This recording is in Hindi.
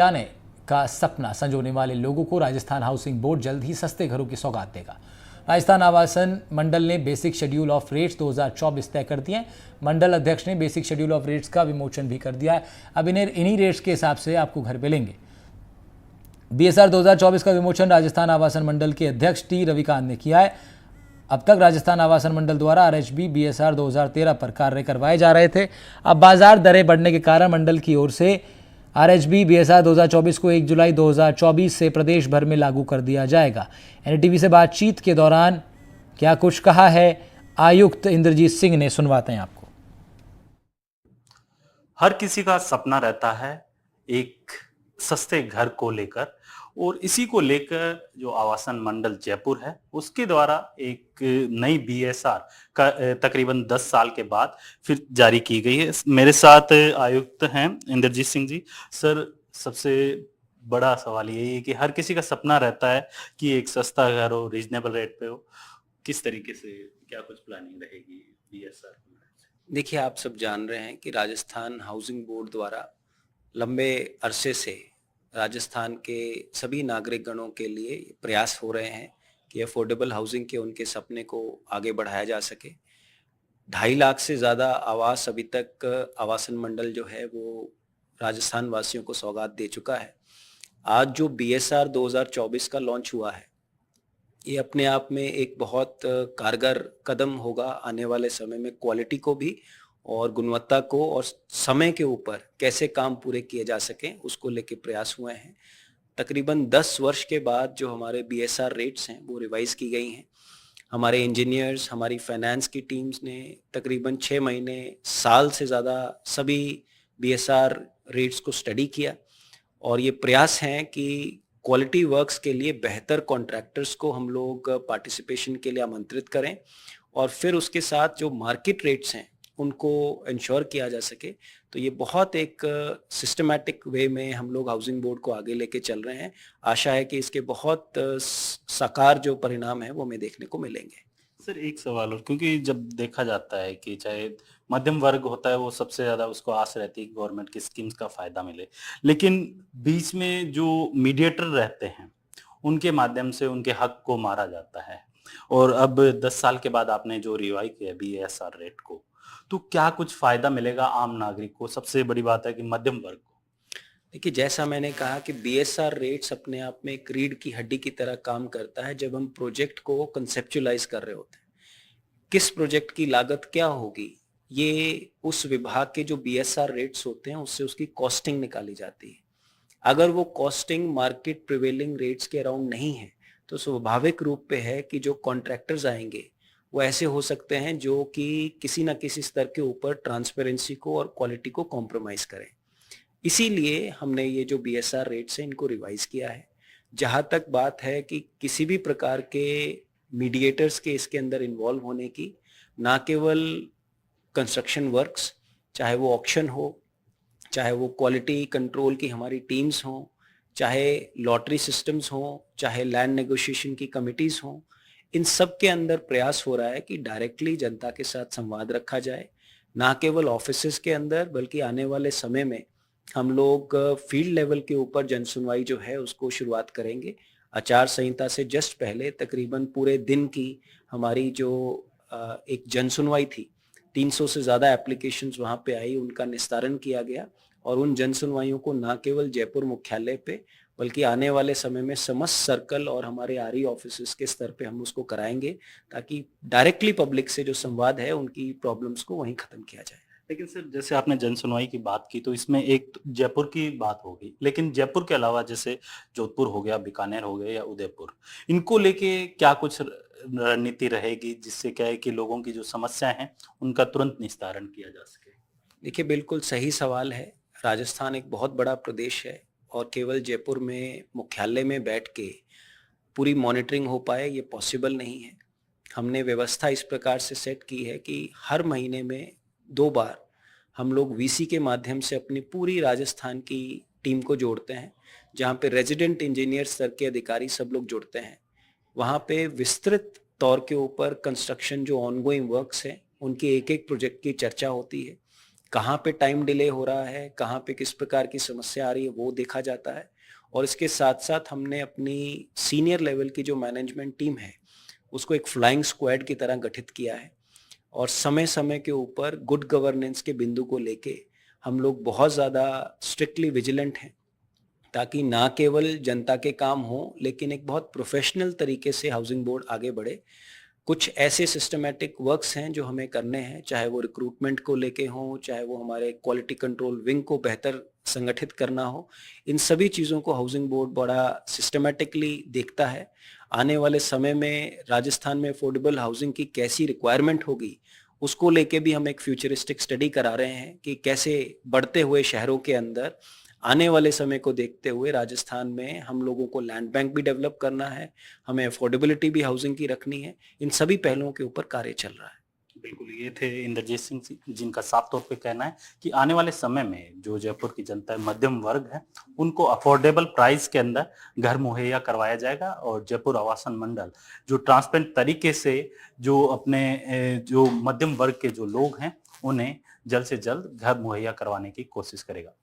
जाने का सपना संजोने वाले लोगों को राजस्थान हाउसिंग बोर्ड जल्द ही सस्ते घरों की सौगात देगा। राजस्थान आवासन मंडल ने बेसिक शेड्यूल ऑफ रेट्स 2024 तय कर दिए हैं। मंडल अध्यक्ष ने बेसिक शेड्यूल ऑफ रेट्स का विमोचन भी कर दिया है। अब इन्हीं रेट्स के हिसाब से आपको घर मिलेंगे। बीएसआर 2024 का विमोचन राजस्थान आवासन मंडल के अध्यक्ष टी रविकांत ने किया है। अब तक राजस्थान आवासन मंडल द्वारा आरएचबी बीएसआर 2013 पर कार्य करवाए जा रहे थे। अब बाजार दरें बढ़ने के कारण मंडल की ओर से आरएचबी बीएसआर 2024 को 1 जुलाई 2024 से प्रदेश भर में लागू कर दिया जाएगा। एनडीटीवी से बातचीत के दौरान क्या कुछ कहा है आयुक्त इंद्रजीत सिंह ने, सुनवाते हैं आपको। हर किसी का सपना रहता है एक सस्ते घर को लेकर, और इसी को लेकर जो आवासन मंडल जयपुर है उसके द्वारा एक नई बीएसआर का तकरीबन 10 साल के बाद फिर जारी की गई है। मेरे साथ आयुक्त हैं इंद्रजीत सिंह जी। सर, सबसे बड़ा सवाल यही है कि हर किसी का सपना रहता है कि एक सस्ता घर हो, रीजनेबल रेट पे हो। किस तरीके से क्या कुछ प्लानिंग रहेगी बीएसआर? देखिए, आप सब जान रहे हैं कि राजस्थान हाउसिंग बोर्ड द्वारा लंबे अरसे से राजस्थान के सभी नागरिक गणों के लिए प्रयास हो रहे हैं कि अफोर्डेबल हाउसिंग के उनके सपने को आगे बढ़ाया जा सके। 2.5 लाख से ज़्यादा आवास अभी तक आवासन मंडल जो है वो राजस्थान वासियों को सौगात दे चुका है। आज जो बीएसआर 2024 का लॉन्च हुआ है, ये अपने आप में एक बहुत कारगर कदम होगा आने वाले समय में क्वालिटी को भी और गुणवत्ता को और समय के ऊपर कैसे काम पूरे किए जा सकें उसको लेके प्रयास हुए हैं। तकरीबन 10 वर्ष के बाद जो हमारे बीएसआर रेट्स हैं वो रिवाइज की गई हैं। हमारे इंजीनियर्स, हमारी फाइनेंस की टीम्स ने तकरीबन 6 महीने, साल से ज़्यादा सभी बीएसआर रेट्स को स्टडी किया और ये प्रयास हैं कि क्वालिटी वर्क्स के लिए बेहतर कॉन्ट्रैक्टर्स को हम लोग पार्टिसिपेशन के लिए आमंत्रित करें और फिर उसके साथ जो मार्केट रेट्स हैं उनको इंश्योर किया जा सके। तो ये बहुत एक सिस्टमैटिक वे में हम लोग हाउसिंग बोर्ड को आगे लेके चल रहे हैं। आशा है कि इसके बहुत साकार जो परिणाम है वो हमें देखने को मिलेंगे। सर, एक सवाल और, क्योंकि जब देखा जाता है कि चाहे मध्यम वर्ग होता है वो सबसे ज्यादा उसको आस रहती है कि गवर्नमेंट की स्कीम्स का फायदा मिले, लेकिन बीच में जो मीडिएटर रहते हैं उनके माध्यम से उनके हक को मारा जाता है। और अब 10 साल के बाद आपने जो रिवाइज किया बीएसआर रेट को, तो क्या कुछ फायदा मिलेगा आम नागरिक को? सबसे बड़ी बात है कि मध्यम वर्ग को। देखिए, जैसा मैंने कहा कि बीएसआर रेट्स अपने आप में एक रीढ़ की हड्डी की तरह काम करता है। जब हम प्रोजेक्ट को कंसेप्चुलाइज कर रहे होते हैं, किस प्रोजेक्ट की लागत क्या होगी, ये उस विभाग के जो बीएसआर रेट्स होते हैं उससे उसकी कॉस्टिंग निकाली जाती है। अगर वो कॉस्टिंग मार्केट प्रिवेलिंग रेट्स के अराउंड नहीं है तो स्वाभाविक रूप पे है कि जो कॉन्ट्रैक्टर्स आएंगे वो ऐसे हो सकते हैं जो कि किसी ना किसी स्तर के ऊपर ट्रांसपेरेंसी को और क्वालिटी को कॉम्प्रोमाइज करें। इसीलिए हमने ये जो बीएसआर रेट्स हैं इनको रिवाइज किया है। जहाँ तक बात है कि किसी भी प्रकार के मीडिएटर्स के इसके अंदर इन्वॉल्व होने की, ना केवल कंस्ट्रक्शन वर्क्स, चाहे वो ऑक्शन हो, चाहे वो क्वालिटी कंट्रोल की हमारी टीम्स हों, चाहे लॉटरी सिस्टम्स हों, चाहे लैंड नेगोशिएशन की कमिटीज़ हों, इन सब के अंदर प्रयास हो रहा है कि डायरेक्टली जनता के साथ संवाद रखा जाए। ना केवल ऑफिसेस के अंदर बल्कि आने वाले समय में हम लोग फील्ड लेवल के ऊपर जनसुनवाई जो है उसको शुरुआत करेंगे। आचार संहिता से जस्ट पहले तकरीबन पूरे दिन की हमारी जो एक जनसुनवाई थी, 300 से ज़्यादा एप्लीकेशंस वहाँ पे आई, उनका निस्तारण किया गया और उन जनसुनवाइयों को ना केवल जयपुर मुख्यालय पे बल्कि आने वाले समय में समस्त सर्कल और हमारे आरई ऑफिसेस के स्तर पे हम उसको कराएंगे ताकि डायरेक्टली पब्लिक से जो संवाद है उनकी प्रॉब्लम्स को वहीं खत्म किया जाए। लेकिन सर, जैसे आपने जन सुनवाई की बात की तो इसमें एक तो जयपुर की बात होगी, लेकिन जयपुर के अलावा जैसे जोधपुर हो गया, बीकानेर हो गया या उदयपुर, इनको लेके क्या कुछ रणनीति रहेगी जिससे क्या है कि लोगों की जो समस्याएं हैं उनका तुरंत निस्तारण किया जा सके? देखिए, बिल्कुल सही सवाल है। राजस्थान एक बहुत बड़ा प्रदेश है और केवल जयपुर में मुख्यालय में बैठ के पूरी मॉनिटरिंग हो पाए ये पॉसिबल नहीं है। हमने व्यवस्था इस प्रकार से सेट की है कि हर महीने में 2 बार हम लोग वीसी के माध्यम से अपनी पूरी राजस्थान की टीम को जोड़ते हैं, जहाँ पे रेजिडेंट इंजीनियर स्तर के अधिकारी सब लोग जुड़ते हैं। वहाँ पे विस्तृत तौर के ऊपर कंस्ट्रक्शन जो ऑनगोइंग वर्क्स हैं उनकी एक एक प्रोजेक्ट की चर्चा होती है। कहाँ पे टाइम डिले हो रहा है, कहाँ पे किस प्रकार की समस्या आ रही है, वो देखा जाता है। और इसके साथ-साथ हमने अपनी सीनियर लेवल की जो मैनेजमेंट टीम है, उसको एक फ्लाइंग स्क्वाड की तरह गठित किया है और समय-समय के ऊपर गुड गवर्नेंस के बिंदु को लेके हम लोग बहुत ज़्यादा स्ट्रिक्टली विजिलेंट हैं, ताकि ना केवल जनता के काम हों, लेकिन एक बहुत प्रोफेशनल तरीके से हाउसिंग बोर्ड आगे बढ़े। कुछ ऐसे सिस्टमैटिक वर्क्स हैं जो हमें करने हैं, चाहे वो रिक्रूटमेंट को लेके हों, चाहे वो हमारे क्वालिटी कंट्रोल विंग को बेहतर संगठित करना हो। इन सभी चीज़ों को हाउसिंग बोर्ड बड़ा सिस्टमैटिकली देखता है। आने वाले समय में राजस्थान में अफोर्डेबल हाउसिंग की कैसी रिक्वायरमेंट होगी, उसको लेके भी हम एक फ्यूचरिस्टिक स्टडी करा रहे हैं कि कैसे बढ़ते हुए शहरों के अंदर आने वाले समय को देखते हुए राजस्थान में हम लोगों को लैंड बैंक भी डेवलप करना है, हमें अफोर्डेबिलिटी भी हाउसिंग की रखनी है। इन सभी पहलुओं के ऊपर कार्य चल रहा है। बिल्कुल, ये थे इंद्रजीत सिंह जी, जिनका साफ तौर पे कहना है कि आने वाले समय में जो जयपुर की जनता है, मध्यम वर्ग है, उनको अफोर्डेबल प्राइस के अंदर घर मुहैया करवाया जाएगा और जयपुर आवासन मंडल जो ट्रांसपेरेंट तरीके से जो अपने जो मध्यम वर्ग के जो लोग हैं, उन्हें जल्द से जल्द घर मुहैया करवाने की कोशिश करेगा।